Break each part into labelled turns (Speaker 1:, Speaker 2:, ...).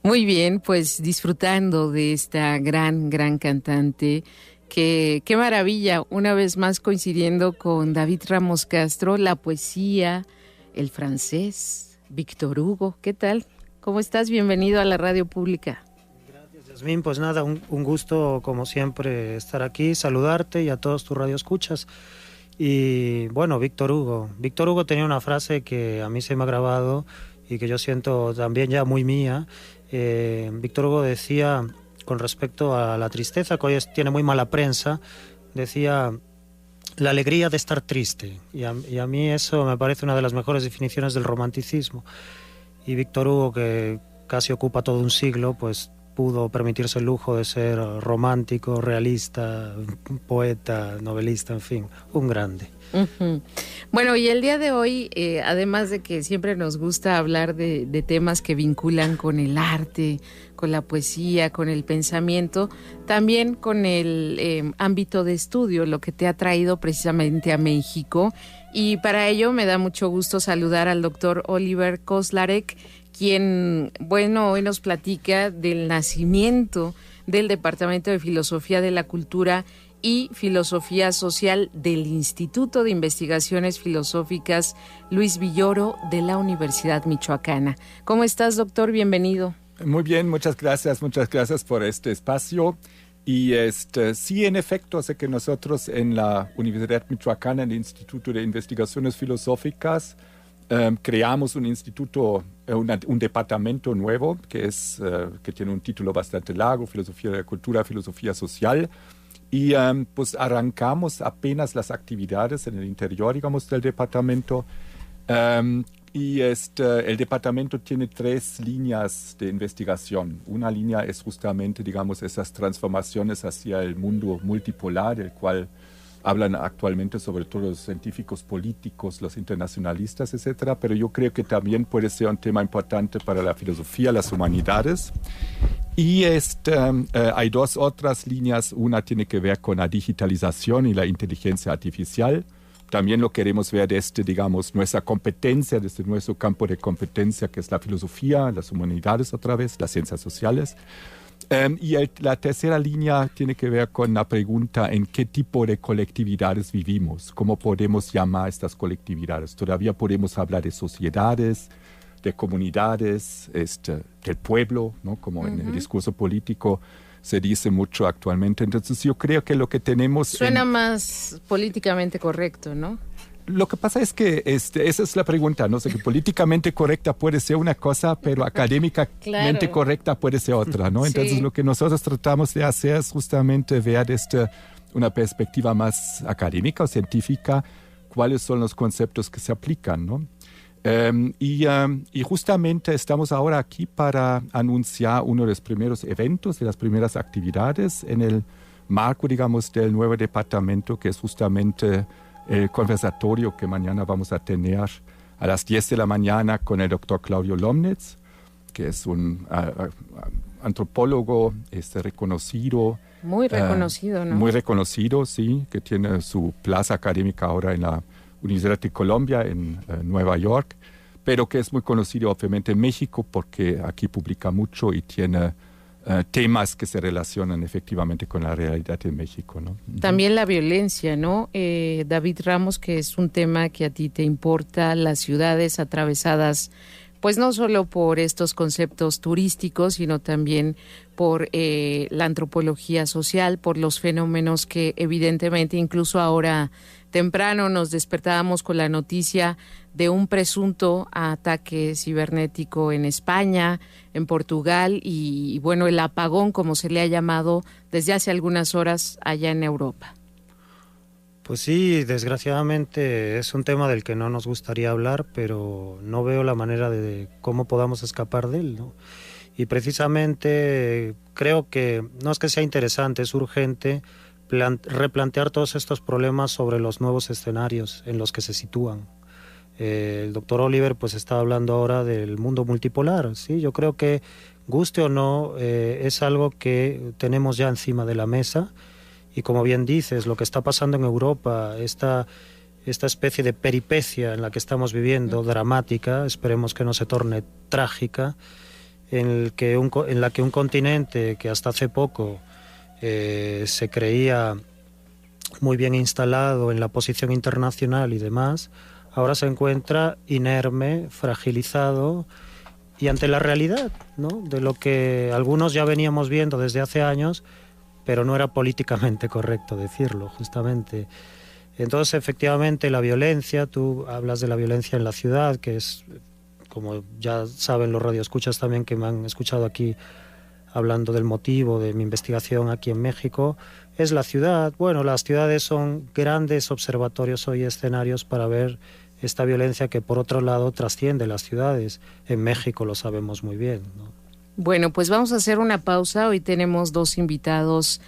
Speaker 1: Muy bien, pues disfrutando de esta gran cantante. Qué maravilla, una vez más coincidiendo con David Ramos Castro, la poesía, el francés, Víctor Hugo. ¿Qué tal? ¿Cómo estás? Bienvenido a la radio pública.
Speaker 2: Gracias, Yasmín. Pues nada, un gusto como siempre estar aquí, saludarte y a todos tus radioescuchas. Y bueno, Víctor Hugo tenía una frase que a mí se me ha grabado y que yo siento también ya muy mía. Víctor Hugo decía, con respecto a la tristeza, que hoy tiene muy mala prensa, decía: la alegría de estar triste. Y a mí eso me parece una de las mejores definiciones del romanticismo. Y Víctor Hugo, que casi ocupa todo un siglo, pues pudo permitirse el lujo de ser romántico, realista, poeta, novelista, en fin, un grande.
Speaker 1: Uh-huh. Bueno, y el día de hoy, además de que siempre nos gusta hablar de temas que vinculan con el arte, con la poesía, con el pensamiento, también con el ámbito de estudio, lo que te ha traído precisamente a México. Y para ello me da mucho gusto saludar al doctor Oliver Kozlarek, quien, bueno, hoy nos platica del nacimiento del Departamento de Filosofía de la Cultura y Filosofía Social del Instituto de Investigaciones Filosóficas Luis Villoro de la Universidad Michoacana. ¿Cómo estás, doctor? Bienvenido.
Speaker 3: Muy bien, muchas gracias por este espacio. Y sí, en efecto, sé que nosotros en la Universidad Michoacana, en el Instituto de Investigaciones Filosóficas, creamos un instituto, un departamento nuevo que tiene un título bastante largo: Filosofía de la Cultura, Filosofía Social. Y pues arrancamos apenas las actividades en el interior, digamos, del departamento. El departamento tiene 3 líneas de investigación. Una línea es justamente, digamos, esas transformaciones hacia el mundo multipolar, del cual hablan actualmente sobre todo los científicos políticos, los internacionalistas, etcétera. Pero yo creo que también puede ser un tema importante para la filosofía, las humanidades. Y hay 2 otras líneas. Una tiene que ver con la digitalización y la inteligencia artificial. También lo queremos ver desde, digamos, nuestra competencia, desde nuestro campo de competencia, que es la filosofía, las humanidades otra vez, las ciencias sociales. La tercera línea tiene que ver con la pregunta: ¿en qué tipo de colectividades vivimos? ¿Cómo podemos llamar a estas colectividades? Todavía podemos hablar de sociedades, de comunidades, del pueblo, ¿no? Como en el discurso político se dice mucho actualmente. Entonces yo creo que lo que tenemos...
Speaker 1: Suena más políticamente correcto, ¿no?
Speaker 3: Lo que pasa es que esa es la pregunta, ¿no? O sea, que políticamente correcta puede ser una cosa, pero académicamente correcta puede ser otra, ¿no? Entonces lo que nosotros tratamos de hacer es justamente ver desde una perspectiva más académica o científica cuáles son los conceptos que se aplican, ¿no? Y justamente estamos ahora aquí para anunciar uno de los primeros eventos, de las primeras actividades en el marco, digamos, del nuevo departamento, que es justamente el conversatorio que mañana vamos a tener a las 10 de la mañana con el doctor Claudio Lomnitz, que es un antropólogo reconocido.
Speaker 1: Muy reconocido, ¿no?
Speaker 3: Muy reconocido, sí, que tiene su plaza académica ahora en la Universidad de Columbia en Nueva York, pero que es muy conocido obviamente en México porque aquí publica mucho y tiene temas que se relacionan efectivamente con la realidad de México, ¿no?
Speaker 1: También la violencia, ¿no? David Ramos, que es un tema que a ti te importa, las ciudades atravesadas, pues no solo por estos conceptos turísticos, sino también por la antropología social, por los fenómenos que evidentemente incluso ahora temprano nos despertábamos con la noticia de un presunto ataque cibernético en España, en Portugal y bueno, el apagón, como se le ha llamado desde hace algunas horas allá en Europa.
Speaker 2: Pues sí, desgraciadamente es un tema del que no nos gustaría hablar, pero no veo la manera de cómo podamos escapar de él, ¿no? Y precisamente creo que no es que sea interesante, es urgente replantear todos estos problemas sobre los nuevos escenarios en los que se sitúan. El doctor Oliver pues está hablando ahora del mundo multipolar, ¿sí? Yo creo que, guste o no, es algo que tenemos ya encima de la mesa y, como bien dices, lo que está pasando en Europa, esta especie de peripecia en la que estamos viviendo, dramática, esperemos que no se torne trágica, en la que un continente que hasta hace poco se creía muy bien instalado en la posición internacional y demás, ahora se encuentra inerme, fragilizado y ante la realidad, ¿no?, de lo que algunos ya veníamos viendo desde hace años, pero no era políticamente correcto decirlo, justamente. Entonces, efectivamente, la violencia, tú hablas de la violencia en la ciudad, que es, como ya saben los radioescuchas también que me han escuchado aquí hablando del motivo de mi investigación aquí en México, es la ciudad. Bueno, las ciudades son grandes observatorios hoy, escenarios para ver esta violencia que por otro lado trasciende las ciudades. En México lo sabemos muy bien, ¿no?
Speaker 1: Bueno, pues vamos a hacer una pausa. Hoy tenemos dos invitados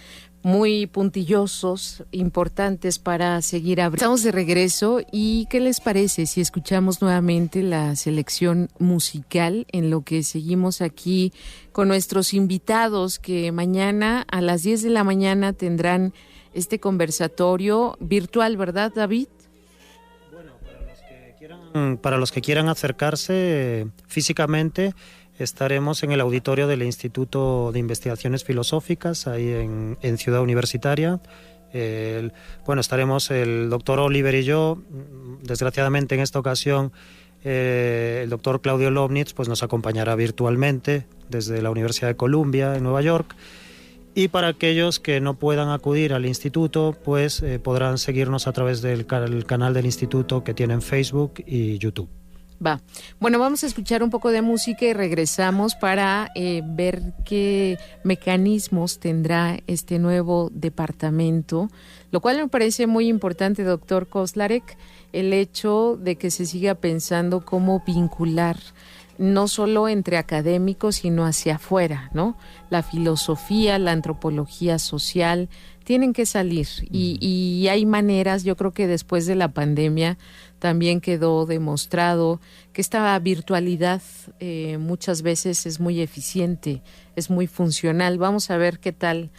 Speaker 1: muy puntillosos, importantes para seguir abriendo. Estamos de regreso y ¿qué les parece si escuchamos nuevamente la selección musical en lo que seguimos aquí con nuestros invitados que mañana a las 10 de la mañana tendrán este conversatorio virtual, ¿verdad, David?
Speaker 2: Bueno, para los que quieran acercarse físicamente, estaremos en el auditorio del Instituto de Investigaciones Filosóficas, ahí en Ciudad Universitaria. Estaremos el doctor Oliver y yo. Desgraciadamente en esta ocasión el doctor Claudio Lobnitz pues, nos acompañará virtualmente desde la Universidad de Columbia en Nueva York. Y para aquellos que no puedan acudir al instituto, pues podrán seguirnos a través del canal del instituto que tienen Facebook y YouTube.
Speaker 1: Va. Bueno, vamos a escuchar un poco de música y regresamos para ver qué mecanismos tendrá este nuevo departamento, lo cual me parece muy importante, doctor Kozlarek, el hecho de que se siga pensando cómo vincular no solo entre académicos, sino hacia afuera, ¿no? La filosofía, la antropología social tienen que salir y hay maneras. Yo creo que después de la pandemia también quedó demostrado que esta virtualidad muchas veces es muy eficiente, es muy funcional. Vamos a ver qué tal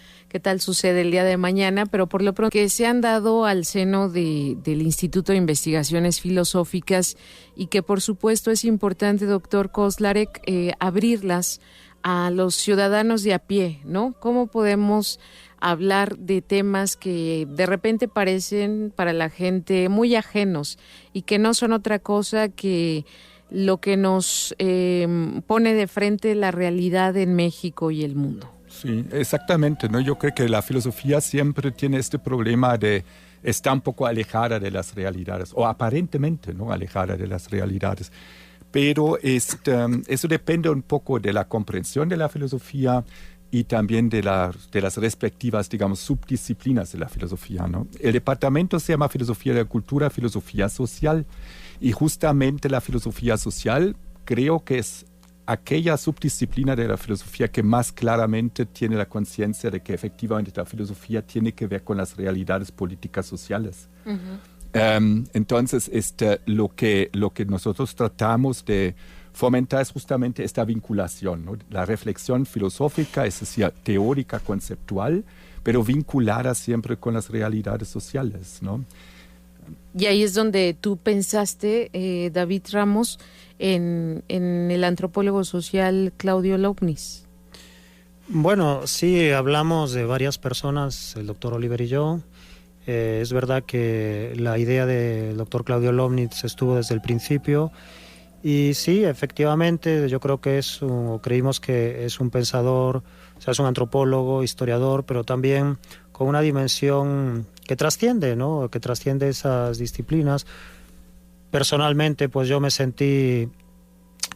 Speaker 1: sucede el día de mañana, pero por lo pronto que se han dado al seno del Instituto de Investigaciones Filosóficas y que por supuesto es importante, doctor Kozlarek, abrirlas a los ciudadanos de a pie, ¿no? ¿Cómo podemos hablar de temas que de repente parecen para la gente muy ajenos y que no son otra cosa que lo que nos pone de frente la realidad en México y el mundo?
Speaker 3: Sí, exactamente, ¿no? Yo creo que la filosofía siempre tiene este problema de estar un poco alejada de las realidades, o aparentemente, ¿no?, alejada de las realidades. Pero eso depende un poco de la comprensión de la filosofía y también de las respectivas, digamos, subdisciplinas de la filosofía, ¿no? El departamento se llama Filosofía de la Cultura, Filosofía Social, y justamente la filosofía social creo que es aquella subdisciplina de la filosofía que más claramente tiene la conciencia de que efectivamente la filosofía tiene que ver con las realidades políticas sociales. Uh-huh. Entonces, lo que nosotros tratamos de fomentar es justamente esta vinculación, ¿no? La reflexión filosófica, es decir, teórica, conceptual, pero vinculada siempre con las realidades sociales, ¿no?
Speaker 1: Y ahí es donde tú pensaste, David Ramos, en el antropólogo social Claudio Lobnitz.
Speaker 2: Bueno, sí, hablamos de varias personas, el doctor Oliver y yo. Es verdad que la idea del doctor Claudio Lobnitz estuvo desde el principio. Y sí, efectivamente, yo creo que creímos que es un pensador, o sea, es un antropólogo, historiador, pero también con una dimensión que trasciende, ¿no?, que trasciende esas disciplinas. Personalmente, pues yo me sentí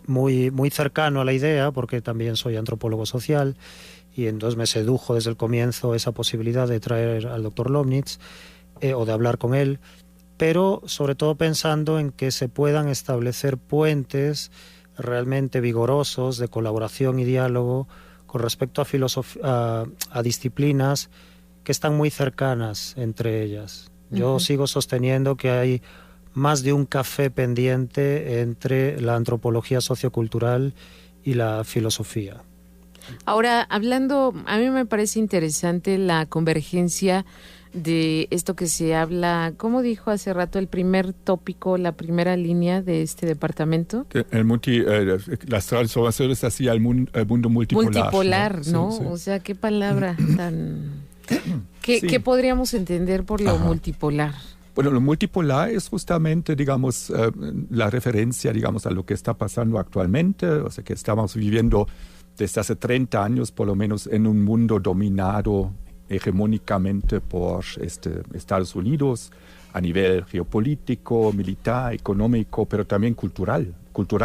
Speaker 2: muy, muy cercano a la idea, porque también soy antropólogo social, y entonces me sedujo desde el comienzo esa posibilidad de traer al doctor Lobnitz o de hablar con él, pero sobre todo pensando en que se puedan establecer puentes realmente vigorosos de colaboración y diálogo con respecto a disciplinas que están muy cercanas entre ellas. Yo sigo sosteniendo que hay más de un café pendiente entre la antropología sociocultural y la filosofía.
Speaker 1: Ahora, hablando, a mí me parece interesante la convergencia de esto que se habla, ¿cómo dijo hace rato el primer tópico, la primera línea de este departamento?
Speaker 3: Las transformaciones hacia el mundo multipolar.
Speaker 1: Multipolar, ¿no?
Speaker 3: Sí.
Speaker 1: O sea, qué palabra tan... ¿Qué podríamos entender por lo multipolar?
Speaker 3: Bueno, lo multipolar es justamente, digamos, la referencia, digamos, a lo que está pasando actualmente, o sea, que estamos viviendo desde hace 30 años, por lo menos, en un mundo dominado hegemónicamente por Estados Unidos, a nivel geopolítico, militar, económico, pero también cultural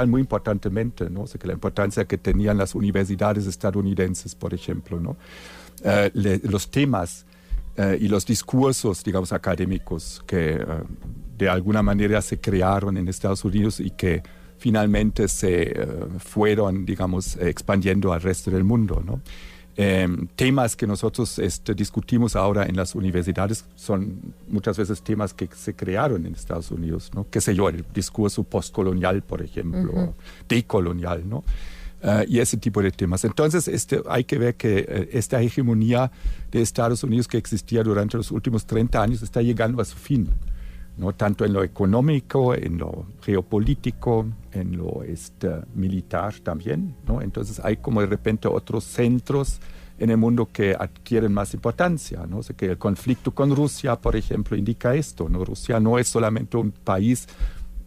Speaker 3: muy importantemente, ¿no? O sea, que la importancia que tenían las universidades estadounidenses, por ejemplo, ¿no? Los temas y los discursos, digamos, académicos que de alguna manera se crearon en Estados Unidos y que finalmente se fueron, digamos, expandiendo al resto del mundo, ¿no? Temas que nosotros discutimos ahora en las universidades son muchas veces temas que se crearon en Estados Unidos, ¿no? Qué sé yo, el discurso postcolonial, por ejemplo, decolonial, ¿no? Y ese tipo de temas. Entonces, hay que ver que esta hegemonía de Estados Unidos que existía durante los últimos 30 años está llegando a su fin, ¿no? Tanto en lo económico, en lo geopolítico, en lo militar también, ¿no? Entonces hay como de repente otros centros en el mundo que adquieren más importancia, ¿no? O sea, que el conflicto con Rusia, por ejemplo, indica esto, ¿no? Rusia no es solamente un país,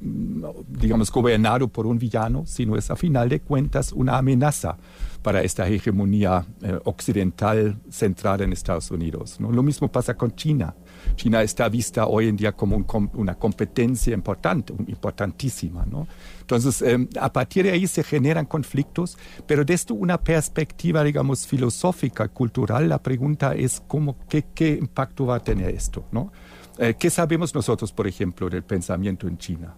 Speaker 3: digamos, gobernado por un villano, sino es a final de cuentas una amenaza para esta hegemonía occidental centrada en Estados Unidos, ¿no? Lo mismo pasa con China. China está vista hoy en día como una competencia importantísima, ¿no? Entonces, a partir de ahí se generan conflictos, pero desde una perspectiva, digamos, filosófica, cultural, la pregunta es ¿qué impacto va a tener esto, ¿no? ¿Qué sabemos nosotros, por ejemplo, del pensamiento en China?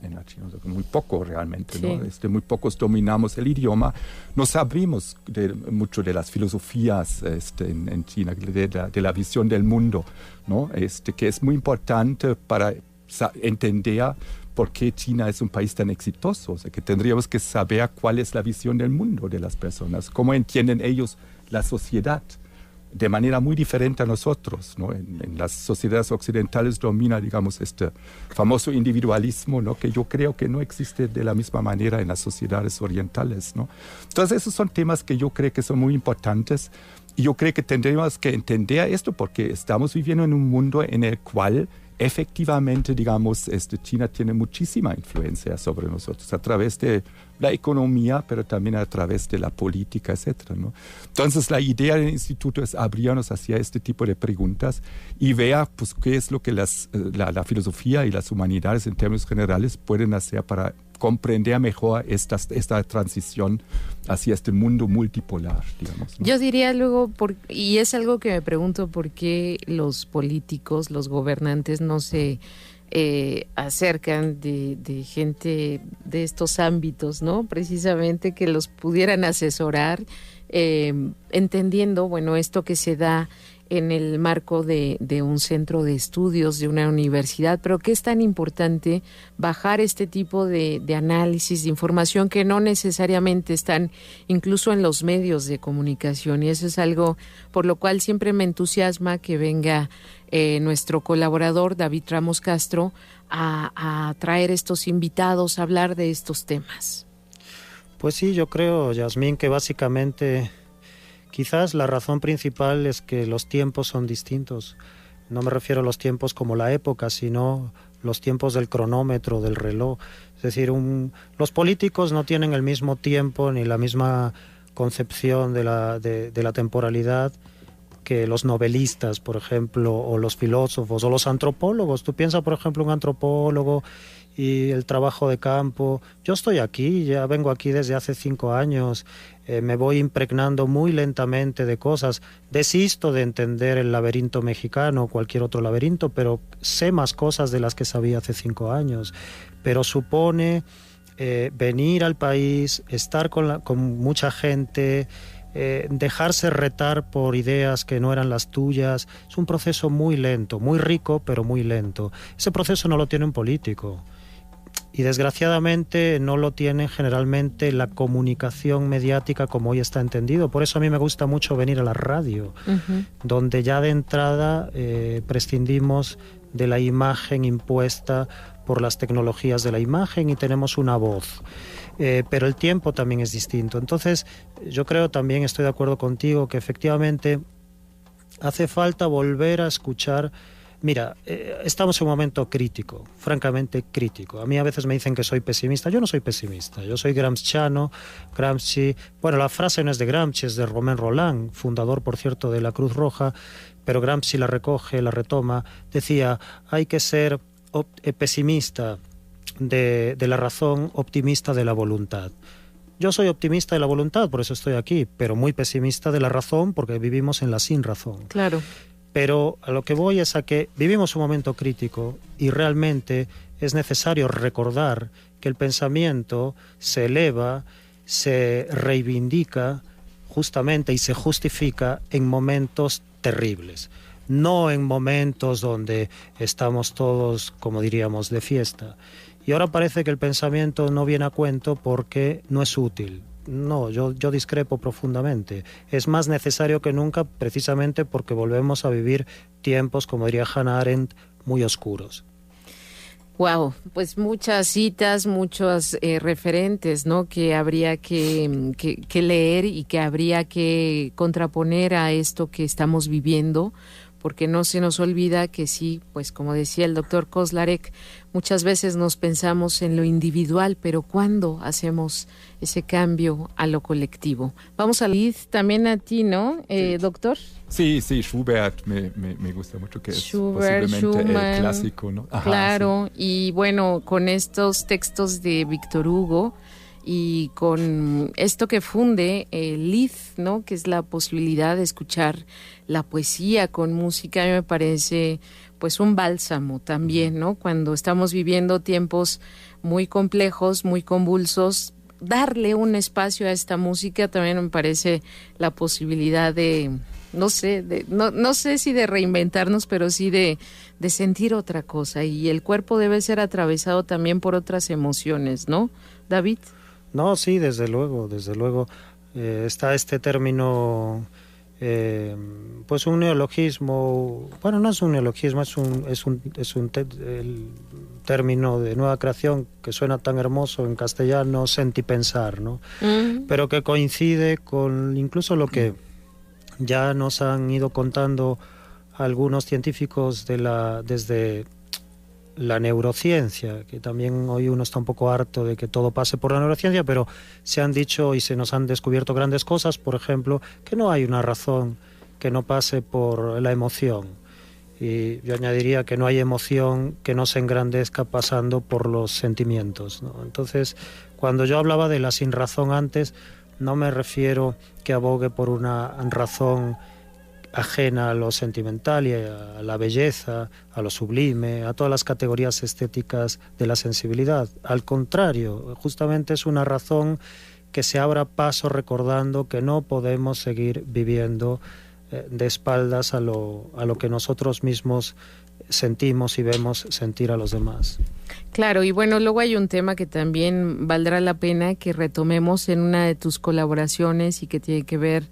Speaker 3: En la China, muy poco realmente, ¿no? Muy pocos dominamos el idioma, no sabemos mucho de las filosofías en China, de la visión del mundo, ¿no? Que es muy importante para entender por qué China es un país tan exitoso. O sea, que tendríamos que saber cuál es la visión del mundo de las personas, cómo entienden ellos la sociedad, de manera muy diferente a nosotros, ¿no? En las sociedades occidentales domina, digamos, este famoso individualismo, ¿no? Que yo creo que no existe de la misma manera en las sociedades orientales, ¿no? Entonces, esos son temas que yo creo que son muy importantes y yo creo que tendríamos que entender esto porque estamos viviendo en un mundo en el cual efectivamente, digamos, China tiene muchísima influencia sobre nosotros a través de la economía, pero también a través de la política, etcétera, ¿no? Entonces, la idea del instituto es abrirnos hacia este tipo de preguntas y ver, pues, qué es lo que la filosofía y las humanidades en términos generales pueden hacer para comprender mejor esta transición hacia este mundo multipolar, digamos, ¿no?
Speaker 1: Yo diría luego, y es algo que me pregunto, por qué los políticos, los gobernantes no se acercan de gente de estos ámbitos, ¿no? Precisamente que los pudieran asesorar, entendiendo, bueno, esto que se da en el marco de un centro de estudios, de una universidad, pero que es tan importante bajar este tipo de análisis, de información que no necesariamente están incluso en los medios de comunicación, y eso es algo por lo cual siempre me entusiasma que venga nuestro colaborador David Ramos Castro a traer estos invitados a hablar de estos temas.
Speaker 2: Pues sí, yo creo, Yasmín, que básicamente quizás la razón principal es que los tiempos son distintos. No me refiero a los tiempos como la época, sino los tiempos del cronómetro, del reloj. Es decir, los políticos no tienen el mismo tiempo ni la misma concepción de la temporalidad que los novelistas, por ejemplo, o los filósofos, o los antropólogos. Tú piensas, por ejemplo, un antropólogo y el trabajo de campo. Yo estoy aquí, ya vengo aquí desde hace 5 años, me voy impregnando muy lentamente de cosas. Desisto de entender el laberinto mexicano o cualquier otro laberinto, pero sé más cosas de las que sabía hace 5 años. Pero supone venir al país, estar con mucha gente, dejarse retar por ideas que no eran las tuyas. Es un proceso muy lento, muy rico, pero muy lento. Ese proceso no lo tiene un político. y desgraciadamente no lo tiene generalmente la comunicación mediática como hoy está entendido. Por eso a mí me gusta mucho venir a la radio, donde ya de entrada prescindimos de la imagen impuesta por las tecnologías de la imagen y tenemos una voz. Pero el tiempo también es distinto. Entonces, yo creo, también estoy de acuerdo contigo, que efectivamente hace falta volver a escuchar. Mira, estamos en un momento crítico, francamente crítico. A mí a veces me dicen que soy pesimista. Yo no soy pesimista, yo soy gramsciano. Gramsci, bueno, la frase no es de Gramsci, es de Romain Rolland, fundador, por cierto, de la Cruz Roja, pero Gramsci la recoge, la retoma. Decía, hay que ser pesimista de la razón, optimista de la voluntad. Yo soy optimista de la voluntad, por eso estoy aquí, pero muy pesimista de la razón, porque vivimos en la sin razón.
Speaker 1: Claro.
Speaker 2: Pero a lo que voy es a que vivimos un momento crítico y realmente es necesario recordar que el pensamiento se eleva, se reivindica justamente y se justifica en momentos terribles, no en momentos donde estamos todos, como diríamos, de fiesta. Y ahora parece que el pensamiento no viene a cuento porque no es útil. No, yo discrepo profundamente. Es más necesario que nunca, precisamente porque volvemos a vivir tiempos, como diría Hannah Arendt, muy oscuros.
Speaker 1: Wow, pues muchas citas, muchos referentes, ¿no? Que habría que leer y que habría que contraponer a esto que estamos viviendo, porque no se nos olvida que sí, pues como decía el doctor Kozlarek, muchas veces nos pensamos en lo individual, pero ¿cuándo hacemos ese cambio a lo colectivo? Vamos a leer también a ti, ¿no, doctor?
Speaker 3: Sí, Schubert me gusta mucho, que
Speaker 1: Schubert,
Speaker 3: es posiblemente
Speaker 1: Schumann,
Speaker 3: el clásico, ¿no? Ajá,
Speaker 1: claro, sí. Y bueno, con estos textos de Víctor Hugo y con esto que funde Liz, ¿no? Que es la posibilidad de escuchar la poesía con música, a mí me parece pues un bálsamo también, ¿no? Cuando estamos viviendo tiempos muy complejos, muy convulsos, darle un espacio a esta música también me parece la posibilidad de, no sé si de reinventarnos, pero sí de sentir otra cosa, y el cuerpo debe ser atravesado también por otras emociones, ¿no, David? No,
Speaker 2: sí, desde luego. Está este término, pues un neologismo. Bueno, no es un neologismo, el término de nueva creación que suena tan hermoso en castellano, sentipensar, ¿no? Pero que coincide con incluso lo que ya nos han ido contando algunos científicos desde la neurociencia, que también hoy uno está un poco harto de que todo pase por la neurociencia, pero se han dicho y se nos han descubierto grandes cosas, por ejemplo, que no hay una razón que no pase por la emoción. Y yo añadiría que no hay emoción que no se engrandezca pasando por los sentimientos, ¿no? Entonces, cuando yo hablaba de la sinrazón antes, no me refiero que abogue por una razón ajena a lo sentimental y a la belleza, a lo sublime, a todas las categorías estéticas de la sensibilidad. Al contrario, justamente es una razón que se abra paso recordando que no podemos seguir viviendo de espaldas a lo que nosotros mismos sentimos y vemos sentir a los demás.
Speaker 1: Claro, y bueno, luego hay un tema que también valdrá la pena que retomemos en una de tus colaboraciones y que tiene que ver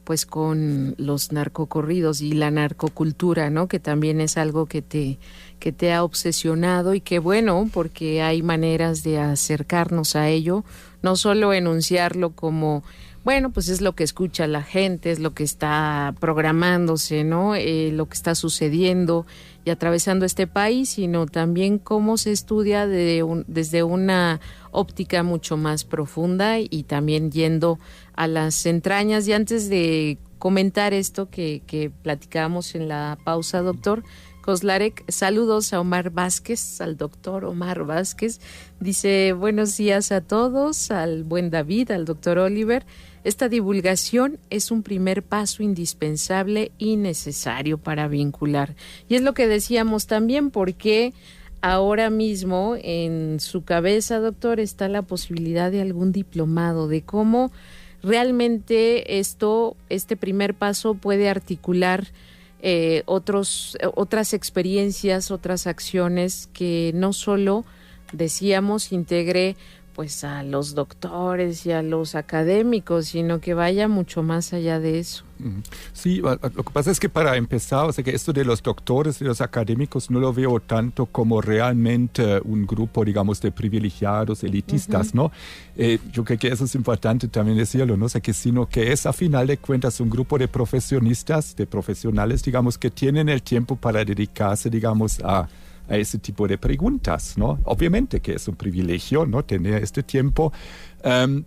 Speaker 1: pues con los narcocorridos y la narcocultura, ¿no? Que también es algo que te ha obsesionado, y que bueno, porque hay maneras de acercarnos a ello, no solo enunciarlo como, bueno, pues es lo que escucha la gente, es lo que está programándose, ¿no? Lo que está sucediendo y atravesando este país, sino también cómo se estudia desde una óptica mucho más profunda y también yendo a las entrañas. Y antes de comentar esto que platicábamos en la pausa, doctor Kozlarek, saludos a Omar Vázquez, al doctor Omar Vázquez. Dice, buenos días a todos, al buen David, al doctor Oliver. Esta divulgación es un primer paso indispensable y necesario para vincular. Y es lo que decíamos también, porque ahora mismo en su cabeza, doctor, está la posibilidad de algún diplomado, de cómo realmente este primer paso puede articular otras experiencias, otras acciones que no solo decíamos, integre pues a los doctores y a los académicos, sino que vaya mucho más allá de eso.
Speaker 3: Sí, lo que pasa es que para empezar, o sea, que esto de los doctores y los académicos no lo veo tanto como realmente un grupo, digamos, de privilegiados, elitistas, ¿no? Yo creo que eso es importante también decirlo, ¿no? O sea, que sino que es a final de cuentas un grupo de profesionistas, de profesionales, digamos, que tienen el tiempo para dedicarse, digamos, a ese tipo de preguntas, ¿no? Obviamente que es un privilegio, ¿no? Tener este tiempo,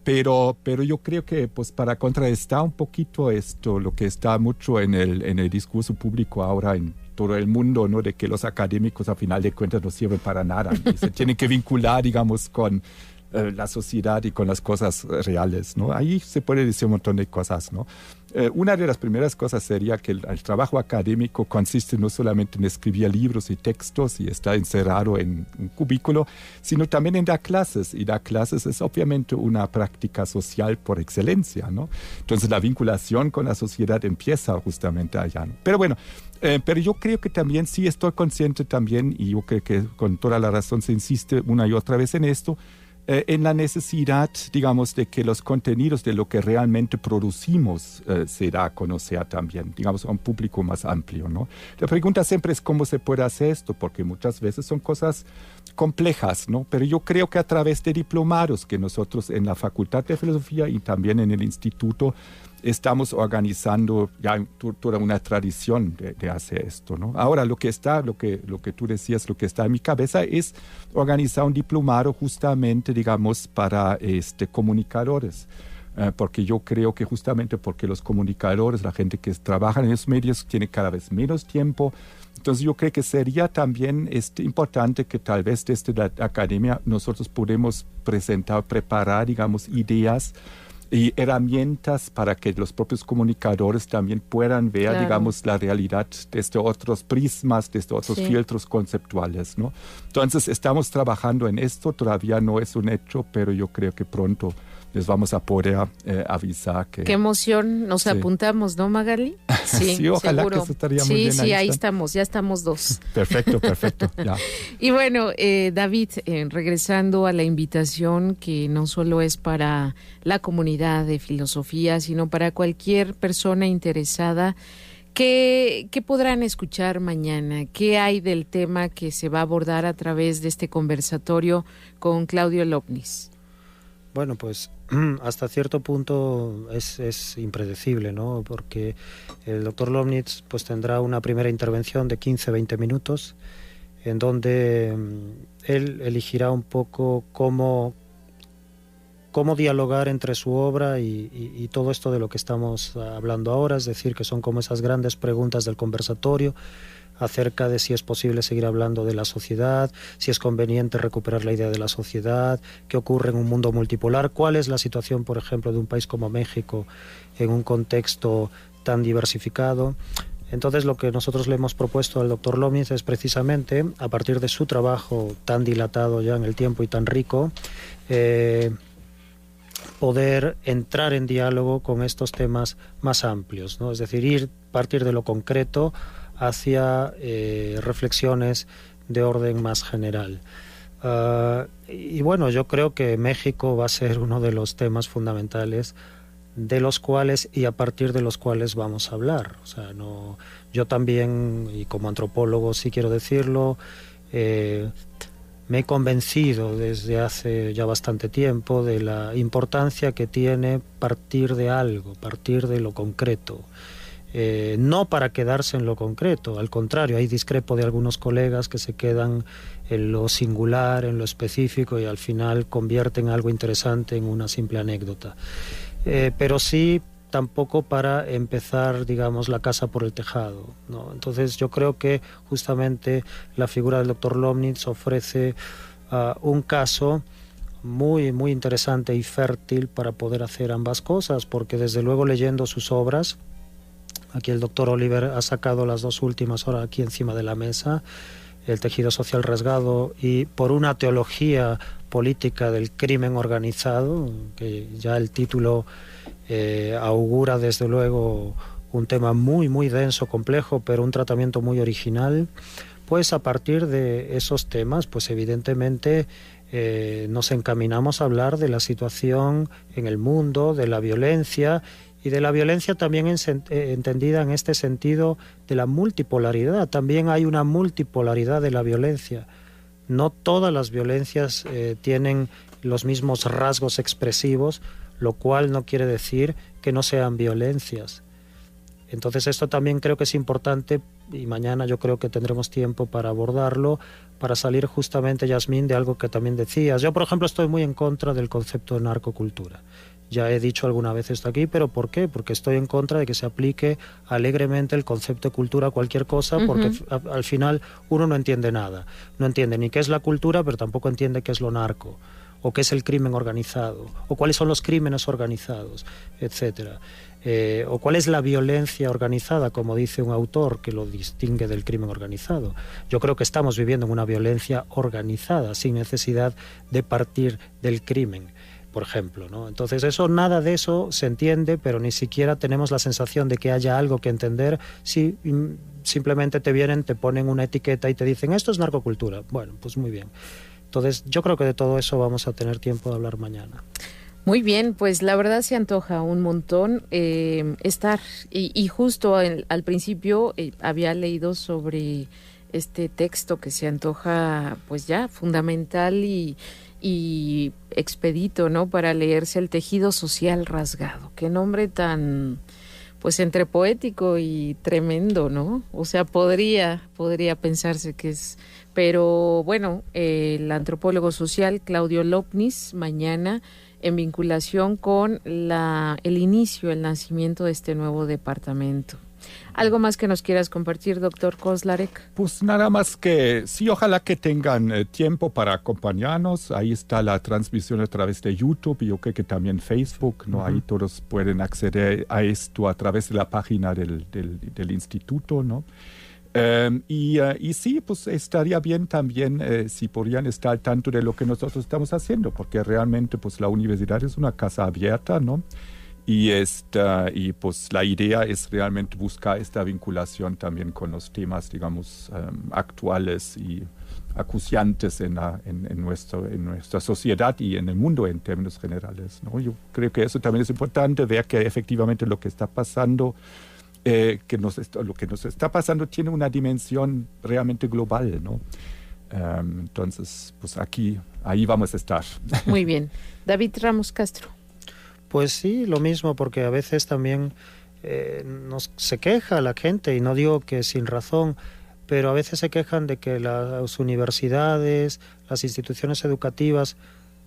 Speaker 3: pero yo creo que pues para contrarrestar un poquito esto, lo que está mucho en el discurso público ahora en todo el mundo, ¿no? De que los académicos a final de cuentas no sirven para nada y se tienen que vincular, digamos, con la sociedad y con las cosas reales, ¿no? Ahí se puede decir un montón de cosas, ¿no? Una de las primeras cosas sería que el trabajo académico consiste no solamente en escribir libros y textos y estar encerrado en un cubículo, sino también en dar clases. Y dar clases es obviamente una práctica social por excelencia, ¿no? Entonces la vinculación con la sociedad empieza justamente allá, ¿no? Pero bueno, pero yo creo que también sí estoy consciente también, y yo creo que con toda la razón se insiste una y otra vez en esto, en la necesidad, digamos, de que los contenidos de lo que realmente producimos se da a conocer también, digamos, a un público más amplio, ¿no? La pregunta siempre es cómo se puede hacer esto, porque muchas veces son cosas complejas, ¿no? Pero yo creo que a través de diplomados que nosotros en la Facultad de Filosofía y también en el Instituto estamos organizando ya toda una tradición de hacer esto, ¿no? Ahora, lo que tú decías, lo que está en mi cabeza es organizar un diplomado justamente, digamos, para comunicadores. Porque yo creo que justamente porque los comunicadores, la gente que trabaja en esos medios, tiene cada vez menos tiempo. Entonces yo creo que sería también importante que tal vez desde la academia nosotros podemos preparar, digamos, ideas y herramientas para que los propios comunicadores también puedan ver, claro, digamos, la realidad desde otros prismas, desde otros filtros conceptuales, ¿no? Entonces, estamos trabajando en esto, todavía no es un hecho, pero yo creo que pronto les vamos a poder avisar que...
Speaker 1: Qué emoción, nos apuntamos, ¿no, Magali?
Speaker 3: Sí, ojalá
Speaker 1: seguro.
Speaker 3: Que eso estaría muy bien.
Speaker 1: Sí, ahí estamos, ya estamos dos.
Speaker 3: Perfecto, ya.
Speaker 1: Y bueno, David, regresando a la invitación que no solo es para la comunidad de filosofía, sino para cualquier persona interesada, ¿qué podrán escuchar mañana? ¿Qué hay del tema que se va a abordar a través de este conversatorio con Claudio Lovnis?
Speaker 2: Bueno, pues hasta cierto punto es impredecible, ¿no? Porque el doctor Lovnis pues tendrá una primera intervención de 15-20 minutos en donde él elegirá un poco cómo dialogar entre su obra y todo esto de lo que estamos hablando ahora, es decir, que son como esas grandes preguntas del conversatorio acerca de si es posible seguir hablando de la sociedad, si es conveniente recuperar la idea de la sociedad, qué ocurre en un mundo multipolar, cuál es la situación, por ejemplo, de un país como México en un contexto tan diversificado. Entonces, lo que nosotros le hemos propuesto al doctor Lovnis es precisamente, a partir de su trabajo tan dilatado ya en el tiempo y tan rico, poder entrar en diálogo con estos temas más amplios, ¿no? Es decir, partir de lo concreto hacia reflexiones de orden más general. Y bueno, yo creo que México va a ser uno de los temas fundamentales de los cuales y a partir de los cuales vamos a hablar. O sea, no, yo también, y como antropólogo sí quiero decirlo, me he convencido desde hace ya bastante tiempo de la importancia que tiene partir de algo, partir de lo concreto. No para quedarse en lo concreto, al contrario, ahí discrepo de algunos colegas que se quedan en lo singular, en lo específico y al final convierten algo interesante en una simple anécdota. Pero sí, tampoco para empezar, digamos, la casa por el tejado, ¿no? Entonces yo creo que justamente la figura del doctor Lovnis ofrece un caso muy, muy interesante y fértil para poder hacer ambas cosas, porque desde luego leyendo sus obras, aquí el doctor Oliver ha sacado las dos últimas ahora aquí encima de la mesa, El tejido social rasgado y Por una teología política del crimen organizado, que ya el título augura desde luego un tema muy, muy denso, complejo, pero un tratamiento muy original. Pues a partir de esos temas, pues evidentemente nos encaminamos a hablar de la situación en el mundo, de la violencia, y de la violencia también entendida en este sentido de la multipolaridad. También hay una multipolaridad de la violencia. No todas las violencias tienen los mismos rasgos expresivos, lo cual no quiere decir que no sean violencias. Entonces esto también creo que es importante, y mañana yo creo que tendremos tiempo para abordarlo, para salir justamente, Yasmín, de algo que también decías. Yo, por ejemplo, estoy muy en contra del concepto de narcocultura. Ya he dicho alguna vez esto aquí, pero ¿por qué? Porque estoy en contra de que se aplique alegremente el concepto de cultura a cualquier cosa, porque al final uno no entiende nada. No entiende ni qué es la cultura, pero tampoco entiende qué es lo narco, o qué es el crimen organizado, o cuáles son los crímenes organizados, etcétera. O cuál es la violencia organizada, como dice un autor que lo distingue del crimen organizado. Yo creo que estamos viviendo en una violencia organizada, sin necesidad de partir del crimen, por ejemplo, ¿no? Entonces nada de eso se entiende, pero ni siquiera tenemos la sensación de que haya algo que entender si simplemente te ponen una etiqueta y te dicen esto es narcocultura. Bueno, pues muy bien. Entonces yo creo que de todo eso vamos a tener tiempo de hablar mañana.
Speaker 1: Muy bien, pues la verdad se antoja un montón estar, y justo al principio había leído sobre este texto que se antoja pues ya fundamental y expedito, ¿no? Para leerse, El tejido social rasgado. Qué nombre tan, pues entre poético y tremendo, ¿no? O sea, podría pensarse que es, pero bueno, el antropólogo social Claudio Lopnis, mañana, en vinculación con el inicio, el nacimiento de este nuevo departamento. ¿Algo más que nos quieras compartir, doctor Kozlarek?
Speaker 3: Pues nada más que sí, ojalá que tengan tiempo para acompañarnos. Ahí está la transmisión a través de YouTube y yo creo que también Facebook, ¿no? Ahí todos pueden acceder a esto a través de la página del instituto, ¿no? Y sí, pues estaría bien también si podrían estar al tanto de lo que nosotros estamos haciendo, porque realmente pues la universidad es una casa abierta, ¿no? Y pues la idea es realmente buscar esta vinculación también con los temas, digamos, actuales y acuciantes en nuestra sociedad y en el mundo en términos generales, ¿no? Yo creo que eso también es importante, ver que efectivamente lo que está pasando, lo que nos está pasando tiene una dimensión realmente global, ¿no? Entonces, pues ahí vamos a estar.
Speaker 1: Muy bien. David Ramos Castro.
Speaker 2: Pues sí, lo mismo, porque a veces también se queja la gente, y no digo que sin razón, pero a veces se quejan de que las universidades, las instituciones educativas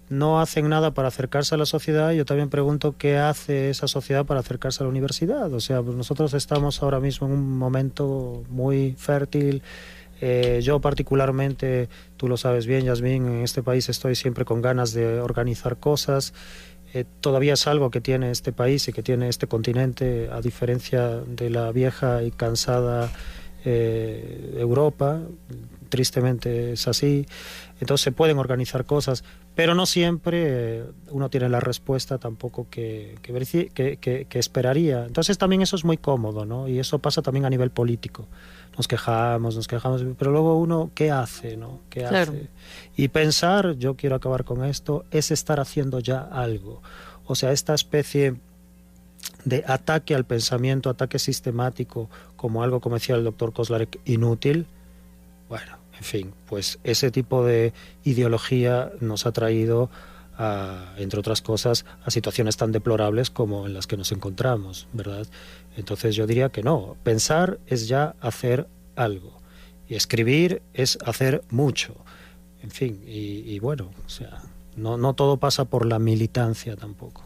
Speaker 2: no hacen nada para acercarse a la sociedad. Yo también pregunto qué hace esa sociedad para acercarse a la universidad. O sea, pues nosotros estamos ahora mismo en un momento muy fértil. Yo particularmente, tú lo sabes bien, Yasmín, en este país estoy siempre con ganas de organizar cosas. Todavía es algo que tiene este país y que tiene este continente, a diferencia de la vieja y cansada Europa. Tristemente es así. Entonces se pueden organizar cosas, pero no siempre uno tiene la respuesta tampoco que esperaría. Entonces también eso es muy cómodo, ¿no? Y eso pasa también a nivel político. Nos quejamos, pero luego uno, ¿qué hace, no? ¿Qué
Speaker 1: Claro.
Speaker 2: hace? Y pensar, yo quiero acabar con esto, es estar haciendo ya algo. O sea, esta especie de ataque al pensamiento, ataque sistemático, como algo, como decía el doctor Kozlarek, inútil, bueno, en fin, pues ese tipo de ideología nos ha traído, entre otras cosas, a situaciones tan deplorables como en las que nos encontramos, ¿verdad? Entonces yo diría que no, pensar es ya hacer algo, y escribir es hacer mucho, en fin, y bueno, o sea, no todo pasa por la militancia tampoco.